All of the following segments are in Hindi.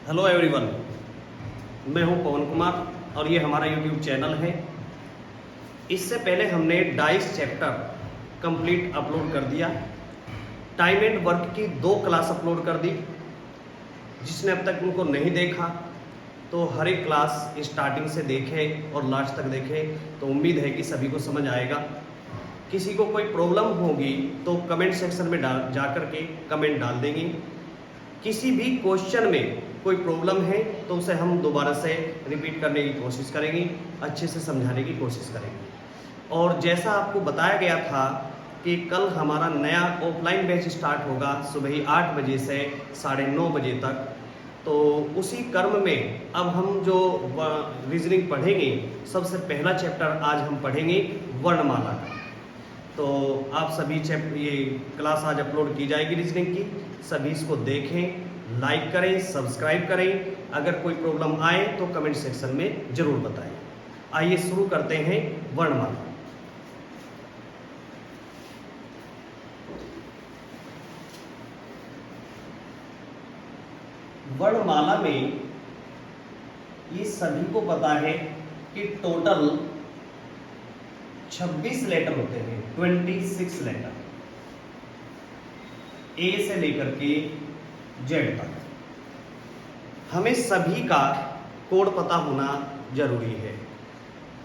हेलो एवरीवन, मैं हूं पवन कुमार और ये हमारा यूट्यूब चैनल है। इससे पहले हमने डाइस चैप्टर कंप्लीट अपलोड कर दिया। टाइम एंड वर्क की 2 क्लास अपलोड कर दी। जिसने अब तक उनको नहीं देखा तो हर एक क्लास स्टार्टिंग से देखे और लास्ट तक देखे, तो उम्मीद है कि सभी को समझ आएगा। किसी को कोई प्रॉब्लम होगी तो कमेंट सेक्शन में जा कर के कमेंट डाल देंगे। किसी भी क्वेश्चन में कोई प्रॉब्लम है तो उसे हम दोबारा से रिपीट करने की कोशिश करेंगे, अच्छे से समझाने की कोशिश करेंगे। और जैसा आपको बताया गया था कि कल हमारा नया ऑफलाइन बैच स्टार्ट होगा सुबह 8 बजे से 9:30 बजे तक। तो उसी क्रम में अब हम जो रीजनिंग पढ़ेंगे, सबसे पहला चैप्टर आज हम पढ़ेंगे वर्णमाला का। तो आप सभी ये क्लास आज अपलोड की जाएगी रीजनिंग की। सभी इसको देखें, लाइक करें, सब्सक्राइब करें। अगर कोई प्रॉब्लम आए तो कमेंट सेक्शन में ज़रूर बताएं। आइए शुरू करते हैं वर्णमाला। वर्णमाला में ये सभी को पता है कि टोटल 26 लेटर होते हैं, 26 लेटर, ए से लेकर के जेड तक। हमें सभी का कोड पता होना जरूरी है।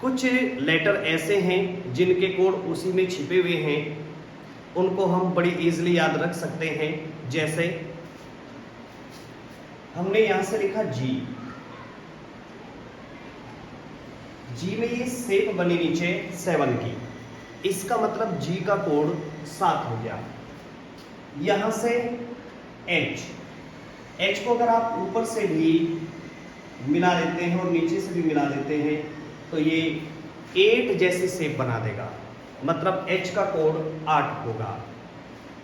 कुछ लेटर ऐसे हैं जिनके कोड उसी में छिपे हुए हैं, उनको हम बड़ी इजीली याद रख सकते हैं। जैसे हमने यहां से लिखा जी। जी में ये शेप बनी नीचे 7 की, इसका मतलब जी का कोड 7 हो गया। यहां से एच को अगर आप ऊपर से भी मिला देते हैं और नीचे से भी मिला देते हैं तो ये 8 जैसी शेप बना देगा, मतलब एच का कोड 8 होगा।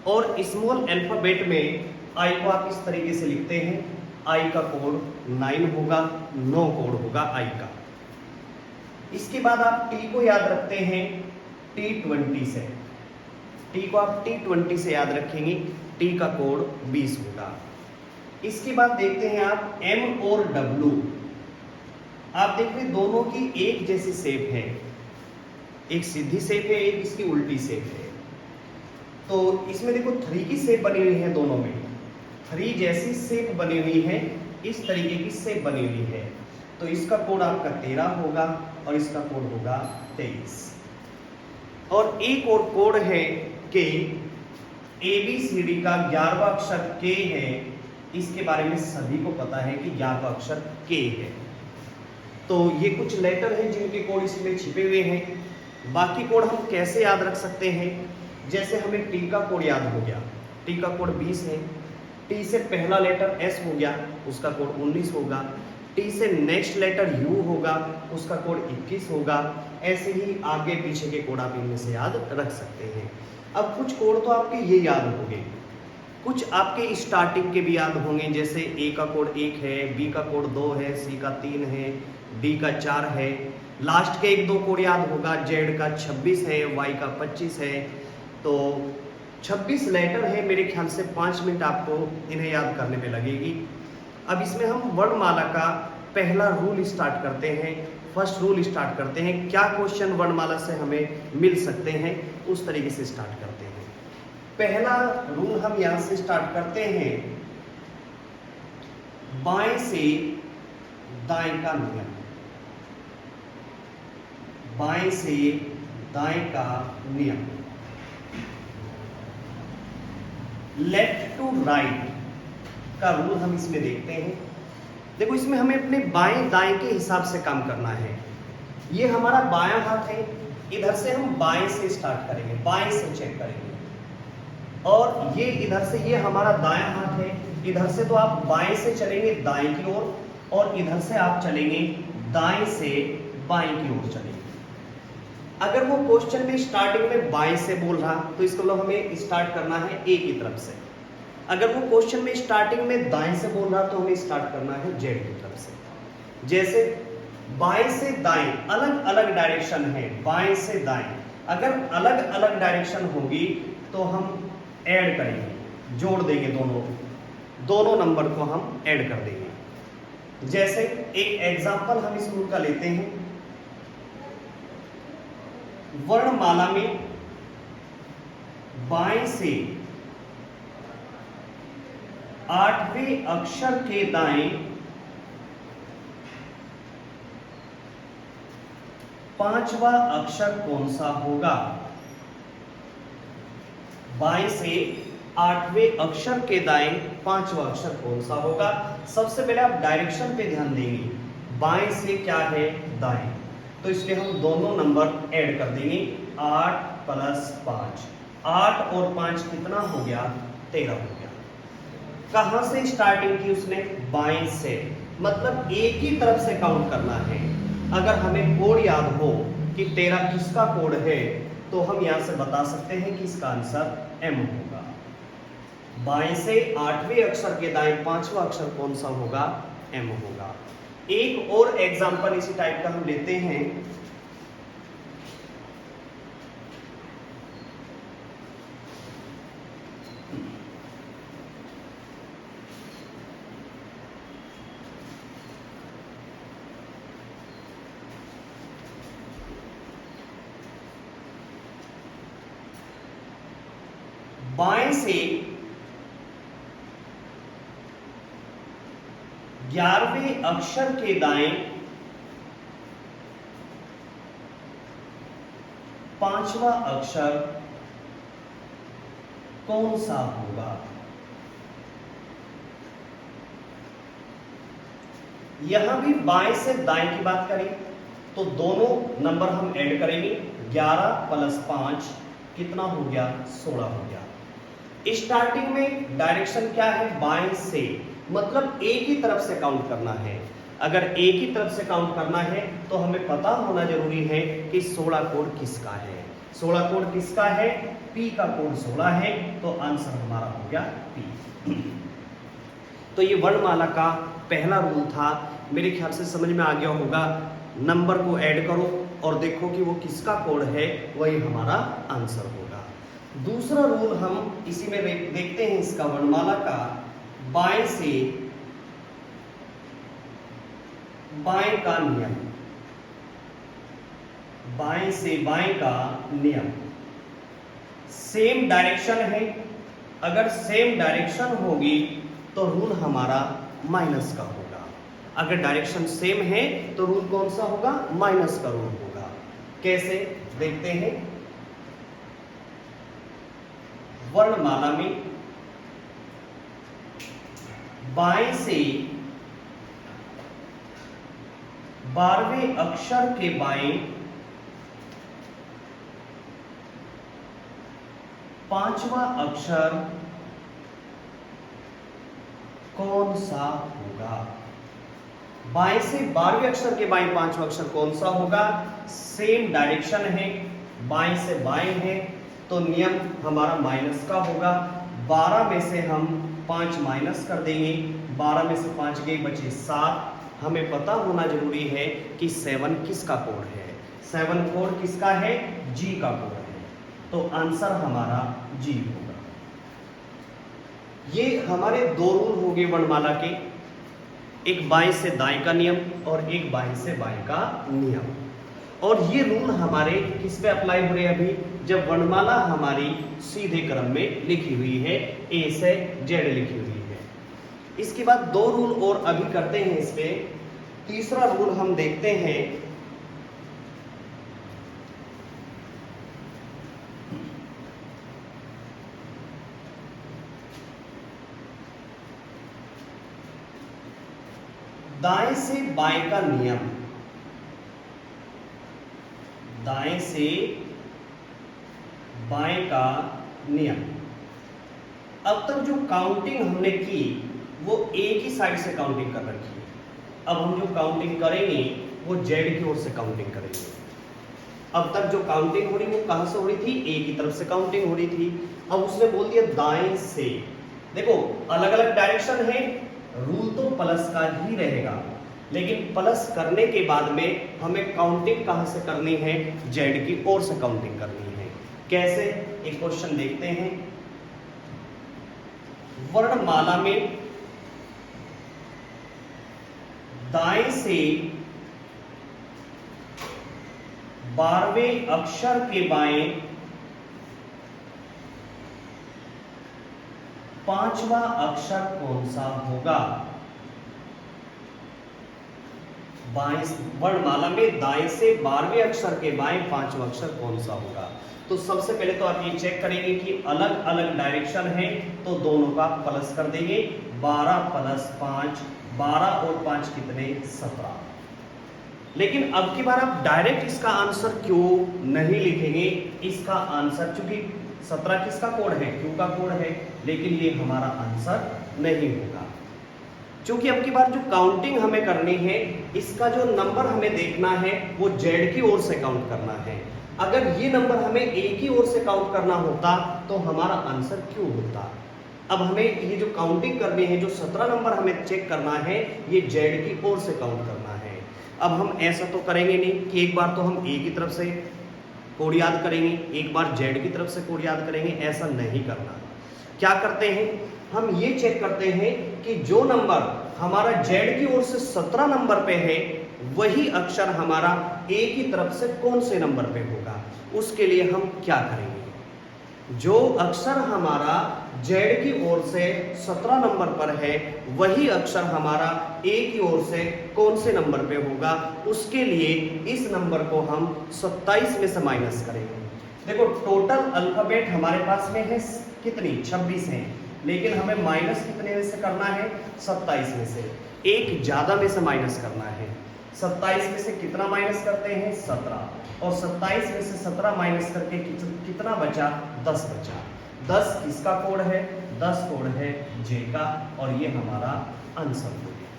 और स्मॉल अल्फाबेट में आई को आप इस तरीके से लिखते हैं, आई का कोड 9 होगा, 9 कोड होगा आई का। इसके बाद आप टी को याद रखते हैं T20 से। टी को आप T20 से याद रखेंगे, टी का कोड 20 होगा। इसके बाद देखते हैं आप एम और डब्लू। आप देख रहे दोनों की एक जैसी शेप है, एक सीधी शेप है, एक इसकी उल्टी शेप है। तो इसमें देखो 3 की शेप बनी हुई है, दोनों में 3 जैसी शेप बनी हुई है, इस तरीके की शेप बनी हुई है। तो इसका कोड आपका 13 होगा और इसका कोड होगा 23। और एक और कोड है के, ABCD का 11वां अक्षर के है। इसके बारे में सभी को पता है कि 11वां अक्षर के है। तो ये कुछ लेटर हैं जिनके कोड इसमें छिपे हुए हैं। बाकी कोड हम कैसे याद रख सकते हैं? जैसे हमें टी का कोड याद हो गया, टी का कोड 20 है। टी से पहला लेटर एस हो गया, उसका कोड 19 होगा। टी से नेक्स्ट लेटर यू होगा, उसका कोड 21 होगा। ऐसे ही आगे पीछे के कोड आप इनमें से याद रख सकते हैं। अब कुछ कोड तो आपके ये याद होंगे, कुछ आपके स्टार्टिंग के भी याद होंगे। जैसे ए का कोड 1 है, बी का कोड 2 है, सी का 3 है, डी का 4 है। लास्ट के 1-2 कोड याद होगा, जेड का 26 है, वाई का 25 है। तो 26 लेटर है, मेरे ख्याल से 5 मिनट आपको इन्हें याद करने में लगेगी। अब इसमें हम वर्णमाला का पहला रूल स्टार्ट करते हैं, फर्स्ट रूल स्टार्ट करते हैं। क्या क्वेश्चन वर्णमाला से हमें मिल सकते हैं, उस तरीके से स्टार्ट करते हैं। पहला रूल हम यहां से स्टार्ट करते हैं, बाएं से दाएं का नियम। बाएं से दाएं का नियम, लेफ्ट टू राइट का रूल हम इसमें देखते हैं। देखो इसमें हमें अपने बाएं दाएं के हिसाब से काम करना है। ये हमारा बायां हाथ है, इधर से हम बाएं से स्टार्ट करेंगे, बाएं से चेक करेंगे। और ये इधर से ये हमारा दायां हाथ है, इधर से तो आप बाएं से चलेंगे दाएं की ओर, और इधर से आप चलेंगे दाएं से बाएं की ओर चलेंगे। अगर वो क्वेश्चन में स्टार्टिंग में बाएं से बोल रहा तो इसको मतलब हमें स्टार्ट करना है ए की तरफ से। अगर वो क्वेश्चन में स्टार्टिंग में दाएं से बोल रहा तो हमें स्टार्ट करना है जेड की तरफ से। जैसे बाएं से दाएं अलग अलग डायरेक्शन है, बाएं से दाएं अगर अलग अलग डायरेक्शन होगी तो हम ऐड करेंगे, जोड़ देंगे, दोनों नंबर को हम ऐड कर देंगे। जैसे एक एग्जाम्पल हम इस रूल का लेते हैं, वर्णमाला में बाएं से 8वें अक्षर के दाएं 5वां अक्षर कौन सा होगा। बाएं से 8वें अक्षर के दाएं 5वां अक्षर कौन सा होगा। सबसे पहले आप डायरेक्शन पे ध्यान देंगे, बाएं से क्या है, दाएं, तो इसलिए हम दोनों नंबर ऐड कर देंगे। 8 + 5, 8 और 5 कितना हो गया, 13 हो गया। कहां से स्टार्टिंग की उसने, बाएं से, मतलब एक ही तरफ से काउंट करना है। अगर हमें कोड याद हो कि 13 किसका कोड है, तो हम यहां से बता सकते हैं कि इसका आंसर M होगा। बाएं से 8वें अक्षर के दाएं 5वां अक्षर कौन सा होगा, M होगा। एक और एग्जांपल इसी टाइप का हम लेते हैं, बाएं से 11वें अक्षर के दाएं 5वां अक्षर कौन सा होगा। यहां भी बाएं से दाएं की बात करें तो दोनों नंबर हम ऐड करेंगे। 11 + 5 कितना हो गया, 16 हो गया। स्टार्टिंग में डायरेक्शन क्या है, बाएं से, मतलब एक ही तरफ से काउंट करना है। अगर एक ही तरफ से काउंट करना है तो हमें पता होना जरूरी है कि 16 कोड किसका है। 16 कोड किसका है, P का कोड 16 है, तो आंसर हमारा हो गया P। तो ये वर्णमाला का पहला रूल था, मेरे ख्याल से समझ में आ गया होगा। नंबर को ऐड करो और देखो कि वो किसका कोड है, वही हमारा आंसर होगा। दूसरा रूल हम इसी में देखते हैं, इसका वर्णमाला का बाएं से बाएं का नियम। बाएं से बाएं का नियम, सेम डायरेक्शन है, अगर सेम डायरेक्शन होगी तो रूल हमारा माइनस का होगा। अगर डायरेक्शन सेम है तो रूल कौन सा होगा, माइनस का रूल होगा। कैसे देखते हैं, वर्णमाला में बाएं से 12वें अक्षर के बाएं 5वां अक्षर कौन सा होगा। बाएं से 12वें अक्षर के बाएं 5वां अक्षर कौन सा होगा, सेम डायरेक्शन है, बाएं से बाएं है, तो नियम हमारा माइनस का होगा। 12 में से हम 5 माइनस कर देंगे, 12 में से 5 गए, बचे 7। हमें पता होना जरूरी है कि 7 किसका कोड है। 7 कोड किसका है, G का कोड है, तो आंसर हमारा G होगा। ये हमारे दो रूल हो गए वर्णमाला के, एक बाएं से दाएं का नियम और एक बाएं से बाएं का नियम। और ये रूल हमारे किस पे अप्लाई हो रहे हैं अभी, जब वर्णमाला हमारी सीधे क्रम में लिखी हुई है, A से Z लिखी हुई है। इसके बाद दो रूल और अभी करते हैं इस पे। तीसरा रूल हम देखते हैं, दाएं से बाएं का नियम। दाएं से बाएं का नियम, अब तक जो काउंटिंग हमने की वो एक ही साइड से काउंटिंग कर रखी है। अब हम जो काउंटिंग करेंगे वो जेड की ओर से काउंटिंग करेंगे। अब तक जो काउंटिंग हो रही वो कहां से हो रही थी, एक ही तरफ से काउंटिंग हो रही थी। अब उसने बोल दिया दाएं से। देखो अलग अलग डायरेक्शन है, रूल तो प्लस का ही रहेगा, लेकिन प्लस करने के बाद में हमें काउंटिंग कहां से करनी है, जेड की ओर से काउंटिंग करनी है। कैसे, एक क्वेश्चन देखते हैं। वर्णमाला में दाएं से 12वें अक्षर के बाएं 5वां अक्षर कौन सा होगा? बाएं वर्णमाला में दाएं से 12वें अक्षर के बाएं 5वां अक्षर कौन सा होगा? तो सबसे पहले तो आप ये चेक करेंगे कि अलग अलग डायरेक्शन है, तो दोनों का प्लस कर देंगे। 12 + 5, 12 और 5 कितने? 17। लेकिन अब की बार आप डायरेक्ट इसका आंसर क्यों नहीं लिखेंगे? इसका आंसर, चूंकि 17 किसका कोड है? Q का कोड है, लेकिन ये हमारा आंसर नहीं होगा। क्योंकि अब की बार जो काउंटिंग हमें करनी है, इसका जो नंबर हमें देखना है वो Z की ओर से काउंट करना है। अगर ये नंबर हमें A की ओर से काउंट करना होता तो हमारा आंसर Q होता। अब हमें ये जो काउंटिंग करनी है, जो 17 नंबर हमें चेक करना है, ये Z की ओर से काउंट करना है। अब हम ऐसा तो करेंगे नहीं कि एक बार तो हम A की तरफ से कोड याद करेंगे, एक बार Z की तरफ से कोड याद करेंगे, ऐसा नहीं करना। क्या करते हैं, हम ये चेक करते हैं कि जो नंबर हमारा Z की ओर से 17 नंबर पे है, वही अक्षर हमारा A की तरफ से कौन से नंबर पे होगा। उसके लिए हम क्या करेंगे, जो अक्षर हमारा Z की ओर से 17 नंबर पर है, वही अक्षर हमारा A की ओर से कौन से नंबर पे होगा। उसके लिए इस नंबर को हम 27 में से माइनस करेंगे। देखो टोटल अल्फाबेट हमारे पास में है कितनी? 26 है, लेकिन हमें माइनस कितने में से करना है? 27 में से। एक ज्यादा में से माइनस करना है। 27 में से कितना माइनस करते हैं? 17। और 27 में से 17 माइनस करके कितना बचा? 10 बचा। 10 किसका कोड है? 10 कोड है J का, और ये हमारा आंसर हो गया।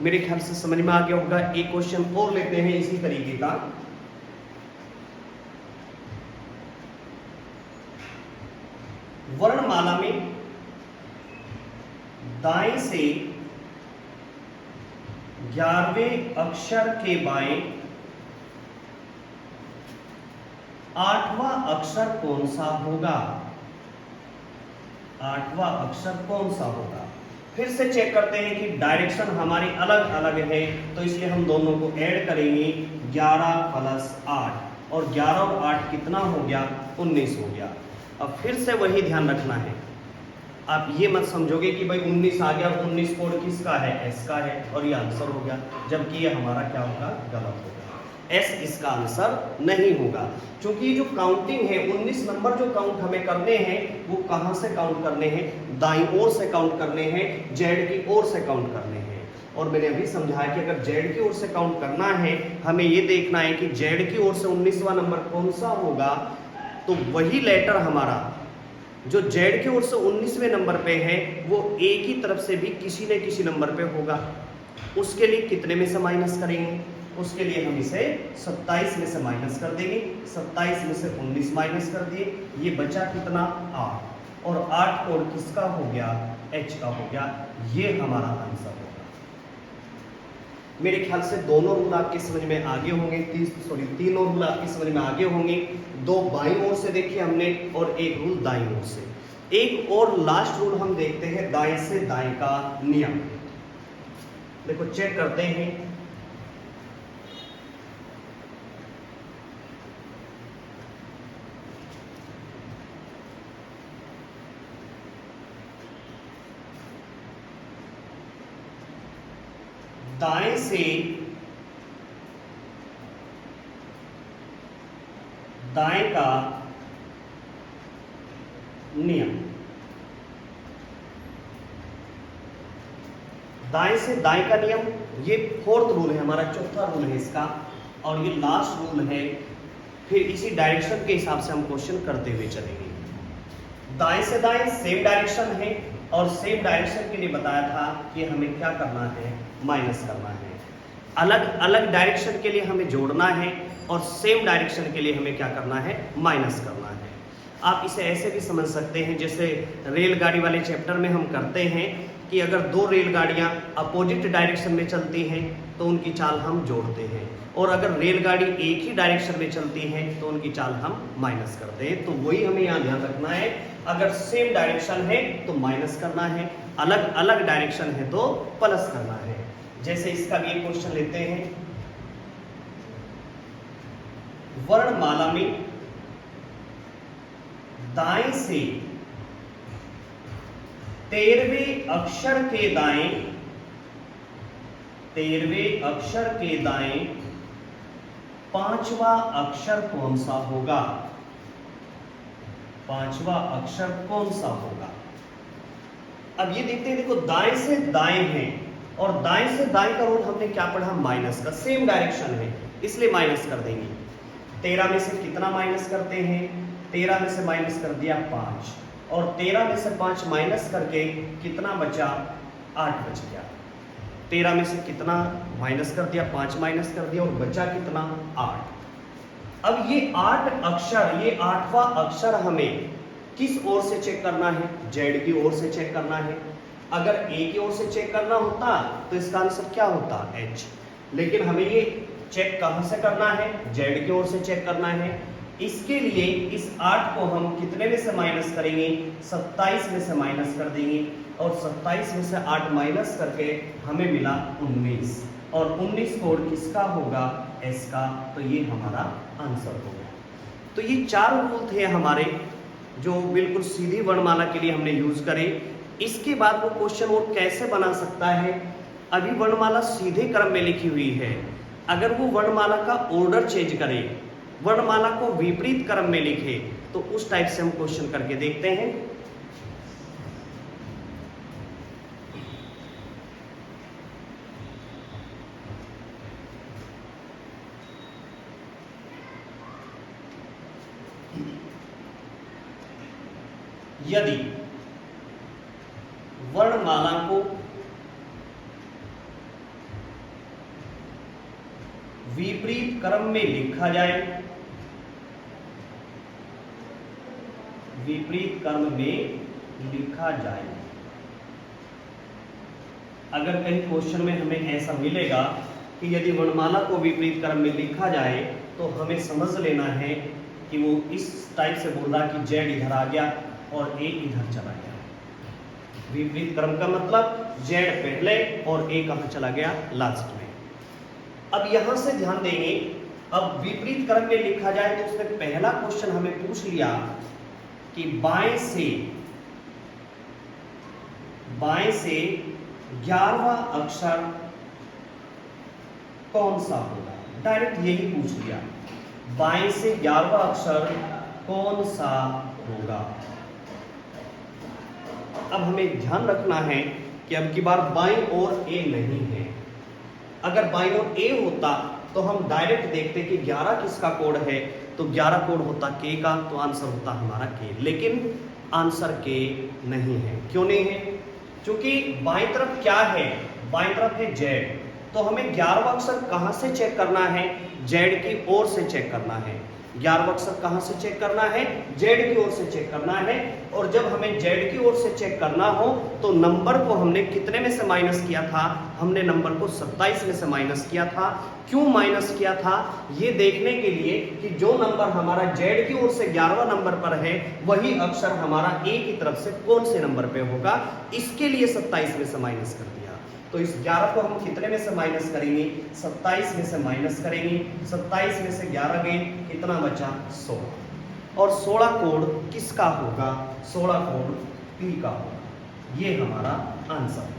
मेरे ख्याल से समझ में आ गया होगा। एक क्वेश्चन और लेते हैं इसी तरीके का। वर्णमाला में दाएं से 11वें अक्षर के बाएं 8वां अक्षर कौन सा होगा? 8वां अक्षर कौन सा होगा? फिर से चेक करते हैं कि डायरेक्शन हमारी अलग अलग है, तो इसलिए हम दोनों को ऐड करेंगे। 11 + 8, और 11 और 8 कितना हो गया? 19 हो गया। अब फिर से वही ध्यान रखना है, आप ये मत समझोगे कि भाई 19 आ गया, 19 कोड किसका है? S का है, और ये आंसर हो गया, जबकि ये हमारा क्या होगा? गलत होगा। S इसका आंसर नहीं होगा, क्योंकि ये जो काउंटिंग है, 19 नंबर जो काउंट हमें करने हैं, वो कहां से काउंट करने हैं? दाईं ओर से काउंट करने हैं, Z की ओर से काउंट करने हैं। और मैंने अभी समझाया कि अगर Z की ओर से काउंट करना है, हमें ये देखना है कि Z की ओर से 19वां नंबर कौन सा होगा, तो वही लेटर हमारा जो Z की ओर से 19वें नंबर पे है, वो A की तरफ से भी किसी न किसी नंबर पे होगा। उसके लिए कितने में से माइनस करेंगे? उसके लिए हम इसे 27 में से माइनस कर देंगे। 27 में से 19 माइनस कर दिए, ये बचा कितना? 8, और 8 कोड किसका हो गया? H का हो गया। ये हमारा आंसर होगा। मेरे ख्याल से दोनों रूल आपके समझ में आगे होंगे, तीनों रूल आपकी समझ में आगे होंगे। 2 बाईं ओर से देखिए हमने, और एक रूल दाईं ओर से। एक और लास्ट रूल हम देखते हैं, दाएं से दाएं का नियम। देखो चेक करते हैं। दाएं से दाएं का नियम। दाएं से दाएं का नियम, ये 4th रूल है हमारा, चौथा रूल है इसका, और ये लास्ट रूल है। फिर इसी डायरेक्शन के हिसाब से हम क्वेश्चन करते हुए चलेंगे। दाएं से दाएं सेम डायरेक्शन है, और सेम डायरेक्शन के लिए बताया था कि हमें क्या करना है? माइनस करना है। अलग अलग डायरेक्शन के लिए हमें जोड़ना है, और सेम डायरेक्शन के लिए हमें क्या करना है? माइनस करना है। आप इसे ऐसे भी समझ सकते हैं, जैसे रेलगाड़ी वाले चैप्टर में हम करते हैं कि अगर 2 रेलगाड़ियां अपोजिट डायरेक्शन में चलती हैं तो उनकी चाल हम जोड़ते हैं, और अगर रेलगाड़ी एक ही डायरेक्शन में चलती है तो उनकी चाल हम माइनस करते हैं। तो वही हमें यहाँ ध्यान रखना है, अगर सेम डायरेक्शन है तो माइनस करना है, अलग अलग डायरेक्शन है तो प्लस करना है। जैसे इसका भी एक क्वेश्चन लेते हैं। वर्णमाला में दाएं से 13वें अक्षर के दाएं, 13वें अक्षर के दाएं 5वां अक्षर कौन सा होगा? 5वां अक्षर कौन सा होगा? अब ये देखते हैं, देखो दाएं से दाएं है और दाएं से दाएं का रूल हमने क्या पढ़ा? माइनस का, सेम डायरेक्शन है इसलिए माइनस कर देंगे। 13 में से कितना माइनस करते हैं? 13 में से माइनस कर दिया 5 और 13 में से 5 माइनस करके कितना बचा? 8 बच गया। 13 में से कितना माइनस कर दिया? 5 माइनस कर दिया और बचा कितना? 8। अब ये 8 अक्षर, ये 8वां अक्षर हमें किस ओर से चेक करना है? जेड की ओर से चेक करना है। अगर ए की ओर से चेक करना होता तो इसका आंसर क्या होता? एच। लेकिन हमें ये चेक कहां से करना है? जेड की ओर से चेक करना है। इसके लिए इस 8 को हम कितने में से माइनस करेंगे? 27 में से माइनस कर देंगे और 27 में से 8 माइनस करके हमें मिला 19 और 19 कोड किसका होगा? एस का। तो ये हमारा आंसर होगा। तो ये 4 रूल थे हमारे जो बिल्कुल सीधी वर्णमाला के लिए हमने यूज करे। इसके बाद वो क्वेश्चन वो कैसे बना सकता है? अभी वर्णमाला सीधे क्रम में लिखी हुई है, अगर वो वर्णमाला का ऑर्डर चेंज करे, वर्णमाला को विपरीत क्रम में लिखे, तो उस टाइप से हम क्वेश्चन करके देखते हैं। यदि वर्णमाला को विपरीत क्रम में लिखा जाए, विपरीत क्रम में लिखा जाए, अगर कहीं क्वेश्चन में हमें ऐसा मिलेगा कि यदि वर्णमाला को विपरीत क्रम में लिखा जाए तो हमें समझ लेना है कि वो इस टाइप से बोल रहा कि जेड इधर आ गया और ए इधर चला गया। विपरीत क्रम का मतलब जेड पहले और ए कहां चला गया? लास्ट में। अब यहां से ध्यान देंगे, अब विपरीत क्रम में लिखा जाए तो उसमें पहला क्वेश्चन हमें पूछ लिया कि बाएं से 11वां अक्षर कौन सा होगा? डायरेक्ट यही पूछ लिया, बाएं से 11वां अक्षर कौन सा होगा। अब हमें ध्यान रखना है कि अब की बार बाईं ओर ए नहीं है। अगर बाईं ओर ए होता तो हम डायरेक्ट देखते कि 11 किसका कोड है, तो 11 कोड होता के का, तो आंसर होता हमारा के। लेकिन आंसर के नहीं है। क्यों नहीं है? क्योंकि बाईं तरफ क्या है? बाईं तरफ है जेड, तो हमें 11वां अक्षर कहां से चेक करना है? जेड की ओर से चेक करना है। 11वां अक्षर कहां से चेक करना है? जेड की ओर से चेक करना है। और जब हमें जेड की ओर से चेक करना हो तो नंबर को हमने कितने में से माइनस किया था? हमने नंबर को 27 में से माइनस किया था। क्यों माइनस किया था? ये देखने के लिए कि जो नंबर हमारा जेड की ओर से 11वां नंबर पर है वही अक्षर हमारा ए की तरफ से कौन से नंबर पे होगा, इसके लिए 27 में से माइनस कर दिया। तो इस 11 को हम कितने में से माइनस करेंगे? 27 में से माइनस करेंगे। 27 में से 11 गए, कितना बचा? 16। और 16 कोड किसका होगा? 16 कोड पी का होगा। ये हमारा आंसर है।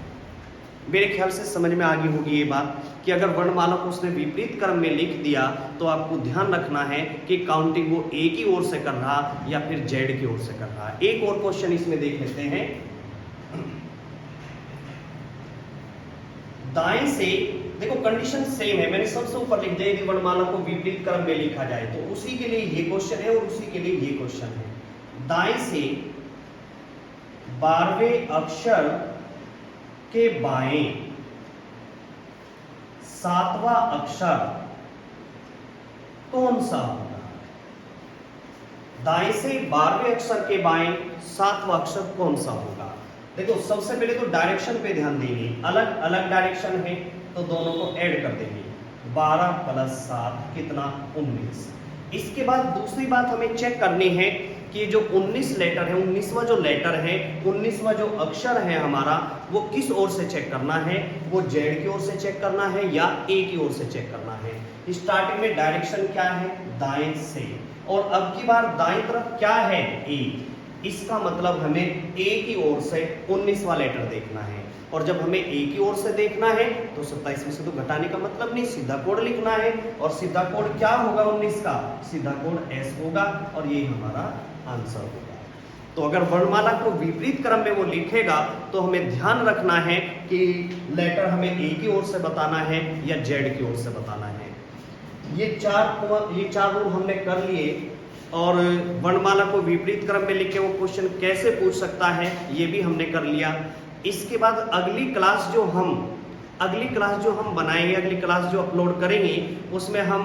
मेरे ख्याल से समझ में आ गई होगी ये बात कि अगर वर्णमाला को उसने विपरीत क्रम में लिख दिया तो आपको ध्यान रखना है कि काउंटिंग वो ए की ओर से कर रहा या फिर जेड की ओर से कर रहा। एक और क्वेश्चन इसमें देख लेते हैं। दाएं से, देखो कंडीशन सेम है, मैंने सबसे ऊपर लिख दिया यदि वर्णमाला को विपरीत क्रम में लिखा जाए, तो उसी के लिए ये क्वेश्चन है और उसी के लिए ये क्वेश्चन है। दाएं से 12वें अक्षर के बाएं 7वां अक्षर कौन सा होगा? दाएं से 12वें अक्षर के बाएं 7वां अक्षर कौन सा होगा? देखो सबसे पहले तो डायरेक्शन पे ध्यान देंगे, अलग अलग डायरेक्शन है तो दोनों को ऐड कर देंगे। 12 + 7 कितना? 19। इसके बाद दूसरी बात हमें चेक करनी है कि ये जो 19 लेटर है, 19वां जो लेटर है, 19वां जो अक्षर है हमारा, वो किस ओर से चेक करना है, वो जेड की ओर से चेक करना है या ए की ओर से चेक करना है। स्टार्टिंग में डायरेक्शन क्या है, दाएं से, और अब की बार दाएं तरफ क्या है, ए। इसका मतलब हमें ए की ओर से 19वां लेटर देखना है, और जब हमें ए की ओर से देखना है तो 27 में से तो घटाने का मतलब नहीं, सीधा कोड लिखना है। और सीधा कोड क्या होगा 19 का, सीधा कोड एस होगा, और ये हमारा आंसर होगा। तो अगर वर्णमाला को विपरीत क्रम में वो लिखेगा तो हमें ध्यान रखना है कि लेटर हमें ए की ओर से बताना है या जेड की ओर से बताना है। ये चार रूल हमने कर लिए, और वर्णमाला को विपरीत क्रम में लिखे वो क्वेश्चन कैसे पूछ सकता है ये भी हमने कर लिया। इसके बाद अगली क्लास जो हम बनाएंगे, अगली क्लास जो अपलोड करेंगे, उसमें हम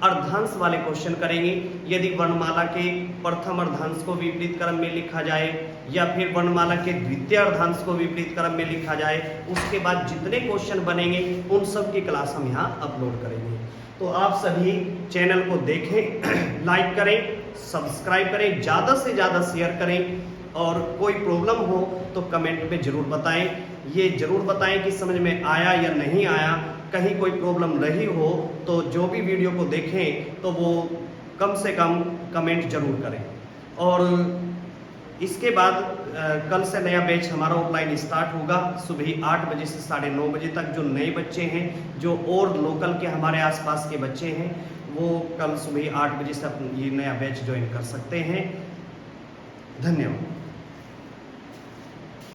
अर्धांश वाले क्वेश्चन करेंगे। यदि वर्णमाला के प्रथम अर्धांश को विपरीत क्रम में लिखा जाए या फिर वर्णमाला के द्वितीय अर्धांश को विपरीत क्रम में लिखा जाए, उसके बाद जितने क्वेश्चन बनेंगे उन सब की क्लास हम यहाँ अपलोड करेंगे। तो आप सभी चैनल को देखें, लाइक करें, सब्सक्राइब करें, ज़्यादा से ज़्यादा शेयर करें, और कोई प्रॉब्लम हो तो कमेंट में ज़रूर बताएं। ये ज़रूर बताएं कि समझ में आया या नहीं आया। कहीं कोई प्रॉब्लम रही हो तो जो भी वीडियो को देखें तो वो कम से कम कमेंट ज़रूर करें। और इसके बाद कल से नया बैच हमारा ऑफलाइन स्टार्ट होगा, सुबह 8 बजे से 9:30 बजे तक। जो नए बच्चे हैं, जो और लोकल के हमारे आसपास के बच्चे हैं, वो कल सुबह 8 बजे से ये नया बैच ज्वाइन कर सकते हैं। धन्यवाद।